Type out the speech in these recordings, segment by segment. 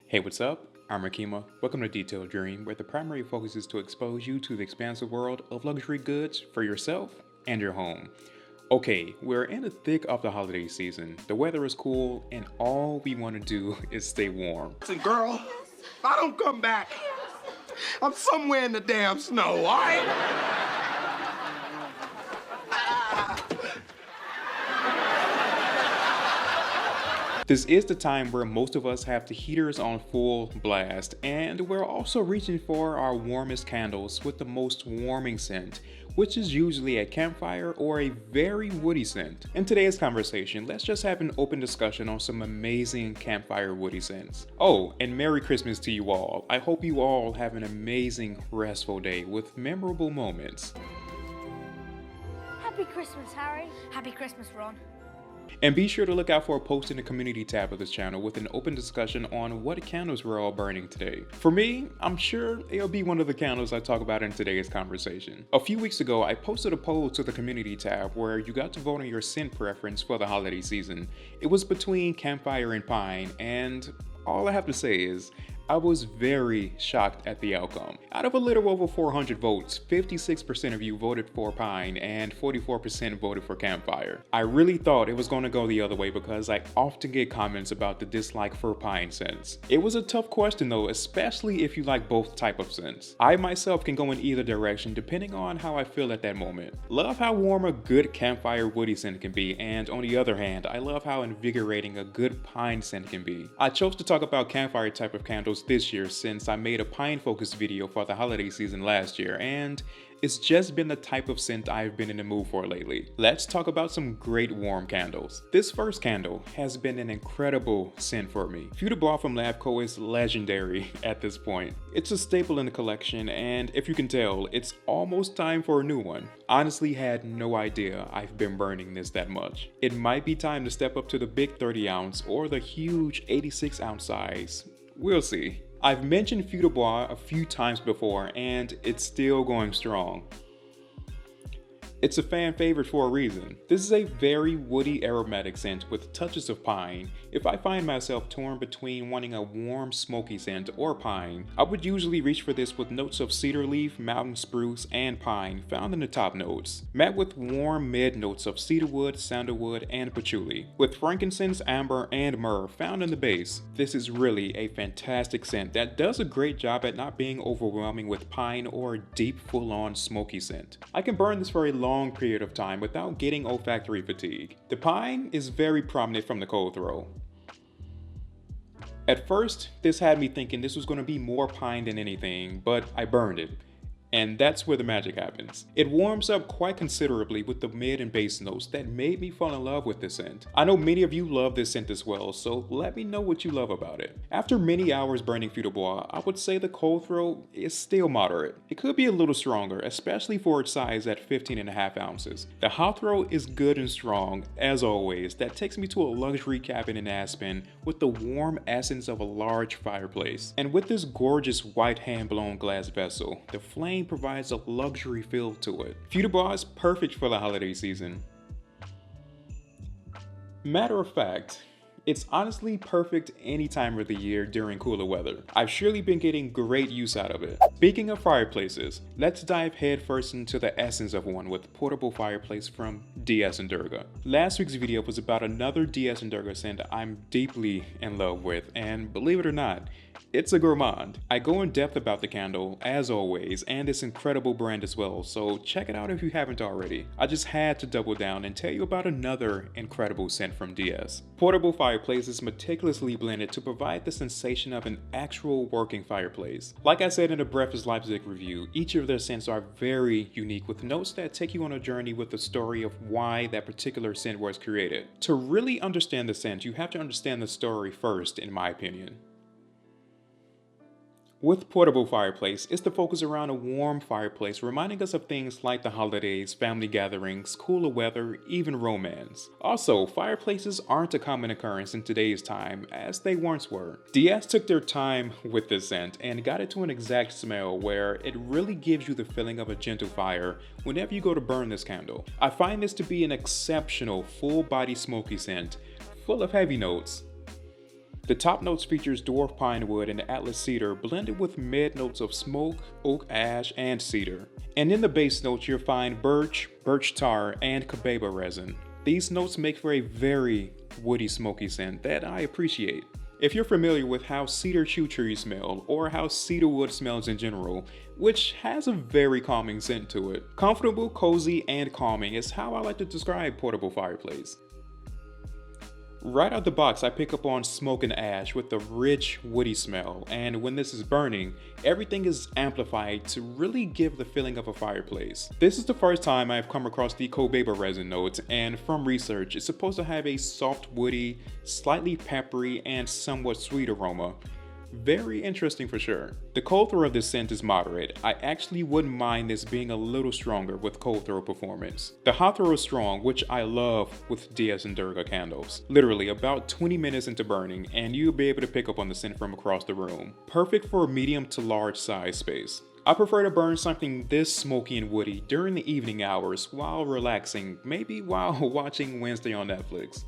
Hey, what's up? I'm Rekeema. Welcome to Detaileddream, where the primary focus is to expose you to the expansive world of luxury goods for yourself and your home. Okay, we're in the thick of the holiday season. The weather is cool, and all we want to do is stay warm. Listen, girl, if I don't come back, I'm somewhere in the damn snow, all right? This is the time where most of us have the heaters on full blast, and we're also reaching for our warmest candles with the most warming scent, which is usually a campfire or a very woody scent. In today's conversation, let's just have an open discussion on some amazing campfire woody scents. Oh, and Merry Christmas to you all. I hope you all have an amazing, restful day with memorable moments. Happy Christmas, Harry. Happy Christmas, Ron. And be sure to look out for a post in the community tab of this channel with an open discussion on what candles we're all burning today. For me, I'm sure it'll be one of the candles I talk about in today's conversation. A few weeks ago, I posted a poll to the community tab where you got to vote on your scent preference for the holiday season. It was between campfire and pine, and all I have to say is, I was very shocked at the outcome. Out of a little over 400 votes, 56% of you voted for pine and 44% voted for campfire. I really thought it was going to go the other way because I often get comments about the dislike for pine scents. It was a tough question though, especially if you like both type of scents. I myself can go in either direction depending on how I feel at that moment. Love how warm a good campfire woody scent can be, and on the other hand, I love how invigorating a good pine scent can be. I chose to talk about campfire type of candles this year since I made a pine focused video for the holiday season last year, and it's just been the type of scent I've been in the mood for lately. Let's talk about some great warm candles. This first candle has been an incredible scent for me. Feu de Bois from Labco is legendary at this point. It's a staple in the collection, and if you can tell, it's almost time for a new one. Honestly had no idea I've been burning this that much. It might be time to step up to the big 30 ounce or the huge 86 ounce size. We'll see. I've mentioned Feu de Bois a few times before, and it's still going strong. It's a fan favorite for a reason. This is a very woody aromatic scent with touches of pine. If I find myself torn between wanting a warm smoky scent or pine, I would usually reach for this with notes of cedar leaf, mountain spruce, and pine found in the top notes, met with warm mid notes of cedarwood, sandalwood, and patchouli, with frankincense, amber, and myrrh found in the base. This is really a fantastic scent that does a great job at not being overwhelming with pine or a deep full-on smoky scent. I can burn this for a long period of time without getting olfactory fatigue. The pine is very prominent from the cold throw. At first, this had me thinking this was going to be more pine than anything, but I burned it. And that's where the magic happens. It warms up quite considerably with the mid and base notes that made me fall in love with this scent. I know many of you love this scent as well, so let me know what you love about it. After many hours burning Feu de Bois, I would say the cold throw is still moderate. It could be a little stronger, especially for its size at 15.5 ounces. The hot throw is good and strong, as always. That takes me to a luxury cabin in Aspen with the warm essence of a large fireplace. And with this gorgeous white hand-blown glass vessel, the flame provides a luxury feel to it. Feu de Bois is perfect for the holiday season. Matter of fact, it's honestly perfect any time of the year during cooler weather. I've surely been getting great use out of it. Speaking of fireplaces, let's dive headfirst into the essence of one with portable fireplace from DS & Durga. Last week's video was about another DS & Durga scent I'm deeply in love with, and believe it or not, it's a gourmand. I go in depth about the candle, as always, and its incredible brand as well, so check it out if you haven't already. I just had to double down and tell you about another incredible scent from DS. Portable fireplace is meticulously blended to provide the sensation of an actual working fireplace. Like I said in the Breakfast Leipzig review, each of their scents are very unique with notes that take you on a journey with the story of why that particular scent was created. To really understand the scent, you have to understand the story first, in my opinion. With portable fireplace, it's the focus around a warm fireplace, reminding us of things like the holidays, family gatherings, cooler weather, even romance. Also, fireplaces aren't a common occurrence in today's time, as they once were. DS took their time with this scent and got it to an exact smell where it really gives you the feeling of a gentle fire whenever you go to burn this candle. I find this to be an exceptional full-body smoky scent, full of heavy notes. The top notes features dwarf pine wood and atlas cedar blended with mid notes of smoke, oak ash, and cedar. And in the base notes you'll find birch, birch tar, and cobaba resin. These notes make for a very woody smoky scent that I appreciate. If you're familiar with how cedar chew trees smell, or how cedar wood smells in general, which has a very calming scent to it, comfortable, cozy, and calming is how I like to describe portable fireplace. Right out the box, I pick up on smoke and ash with a rich, woody smell, and when this is burning, everything is amplified to really give the feeling of a fireplace. This is the first time I've come across the cobaba resin notes, and from research, it's supposed to have a soft, woody, slightly peppery, and somewhat sweet aroma. Very interesting for sure. The cold throw of this scent is moderate. I actually wouldn't mind this being a little stronger with cold throw performance. The hot throw is strong, which I love with DS and Durga candles. Literally about 20 minutes into burning and you'll be able to pick up on the scent from across the room. Perfect for a medium to large size space. I prefer to burn something this smoky and woody during the evening hours while relaxing, maybe while watching Wednesday on Netflix.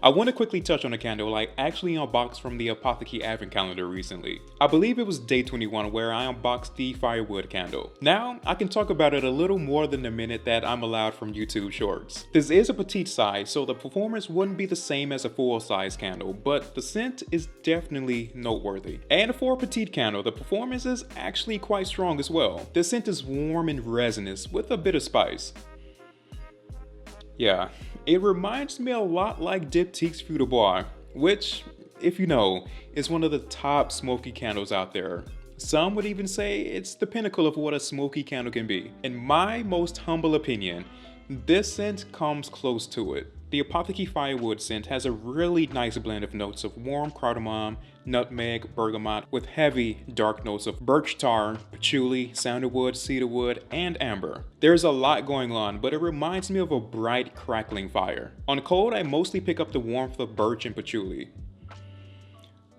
I want to quickly touch on a candle I actually unboxed from the Apotheke Advent Calendar recently. I believe it was day 21 where I unboxed the firewood candle. Now, I can talk about it a little more than the minute that I'm allowed from YouTube Shorts. This is a petite size, so the performance wouldn't be the same as a full-size candle, but the scent is definitely noteworthy. And for a petite candle, the performance is actually quite strong as well. The scent is warm and resinous with a bit of spice. Yeah, it reminds me a lot like Diptyque's Feu de Bois, which, if you know, is one of the top smoky candles out there. Some would even say it's the pinnacle of what a smoky candle can be. In my most humble opinion, this scent comes close to it. The Apotheke Firewood scent has a really nice blend of notes of warm cardamom, nutmeg, bergamot, with heavy, dark notes of birch tar, patchouli, sandalwood, cedarwood, and amber. There's a lot going on, but it reminds me of a bright, crackling fire. On cold, I mostly pick up the warmth of birch and patchouli.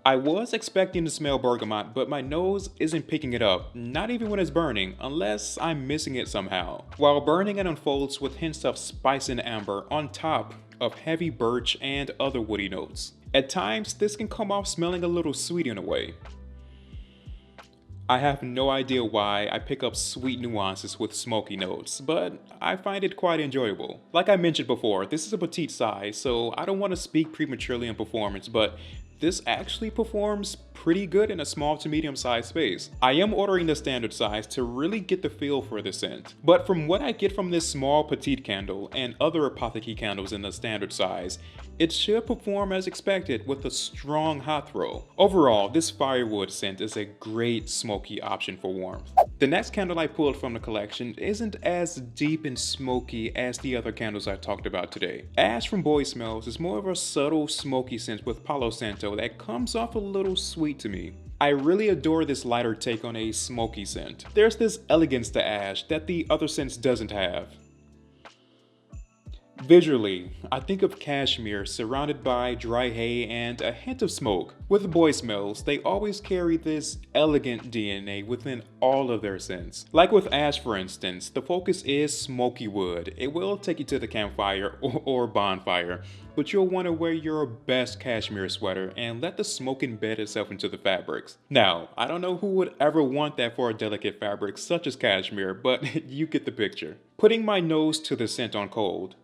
I was expecting to smell bergamot, but my nose isn't picking it up, not even when it's burning, unless I'm missing it somehow. While burning, it unfolds with hints of spice and amber on top of heavy birch and other woody notes. At times, this can come off smelling a little sweet in a way. I have no idea why I pick up sweet nuances with smoky notes, but I find it quite enjoyable. Like I mentioned before, this is a petite size, so I don't want to speak prematurely on performance, but this actually performs pretty good in a small to medium sized space. I am ordering the standard size to really get the feel for the scent, but from what I get from this small petite candle and other Apotheke candles in the standard size, it should perform as expected with a strong hot throw. Overall, this firewood scent is a great smoky option for warmth. The next candle I pulled from the collection isn't as deep and smoky as the other candles I talked about today. Ash from Boy Smells is more of a subtle smoky scent with Palo Santo that comes off a little sweet to me. I really adore this lighter take on a smoky scent. There's this elegance to ash that the other scents doesn't have. Visually, I think of cashmere surrounded by dry hay and a hint of smoke. With Boy Smells, they always carry this elegant DNA within all of their scents. Like with ash, for instance, the focus is smoky wood. It will take you to the campfire or bonfire, but you'll want to wear your best cashmere sweater and let the smoke embed itself into the fabrics. Now, I don't know who would ever want that for a delicate fabric such as cashmere, but you get the picture. Putting my nose to the scent on cold,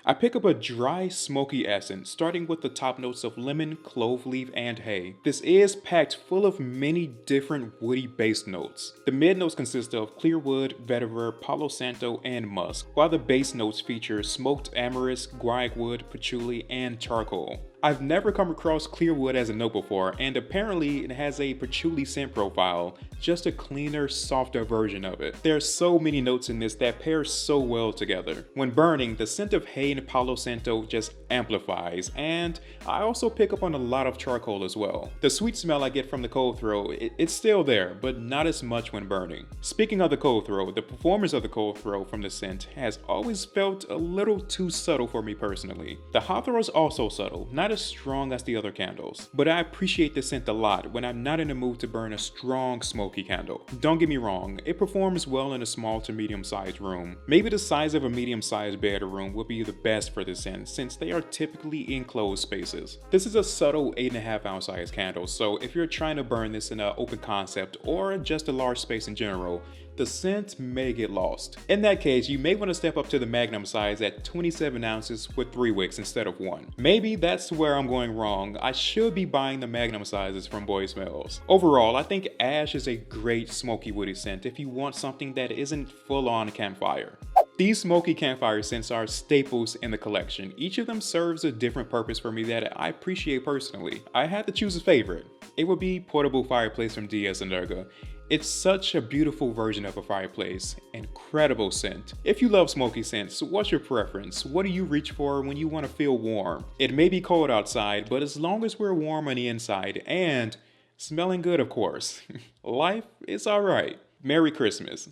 I pick up a dry, smoky essence, starting with the top notes of lemon, clove leaf, and hay. This is packed full of many different woody base notes. The mid notes consist of clear wood, vetiver, Palo Santo, and musk, while the base notes feature smoked amyris, guaiac wood, patchouli, and charcoal. I've never come across clear wood as a note before, and apparently it has a patchouli scent profile, just a cleaner, softer version of it. There are so many notes in this that pair so well together. When burning, the scent of hay and Palo Santo just amplifies, and I also pick up on a lot of charcoal as well. The sweet smell I get from the cold throw, it's still there, but not as much when burning. Speaking of the cold throw, the performance of the cold throw from the scent has always felt a little too subtle for me personally. The hot throw is also subtle, not as strong as the other candles, but I appreciate the scent a lot when I'm not in the mood to burn a strong smoky candle. Don't get me wrong, it performs well in a small to medium sized room. Maybe the size of a medium sized bedroom would be the best for this scent since they are typically enclosed spaces. This is a subtle 8.5 ounce size candle, so if you're trying to burn this in an open concept or just a large space in general, the scent may get lost. In that case, you may want to step up to the magnum size at 27 ounces with 3 wicks instead of 1. Maybe that's where I'm going wrong. I should be buying the magnum sizes from Boy Smells. Overall, I think ash is a great smoky woody scent if you want something that isn't full on campfire. These smoky campfire scents are staples in the collection. Each of them serves a different purpose for me that I appreciate personally. I had to choose a favorite. It would be Portable Fireplace from Diaz and Durga. It's such a beautiful version of a fireplace. Incredible scent. If you love smoky scents, what's your preference? What do you reach for when you want to feel warm? It may be cold outside, but as long as we're warm on the inside and smelling good, of course, life is alright. Merry Christmas.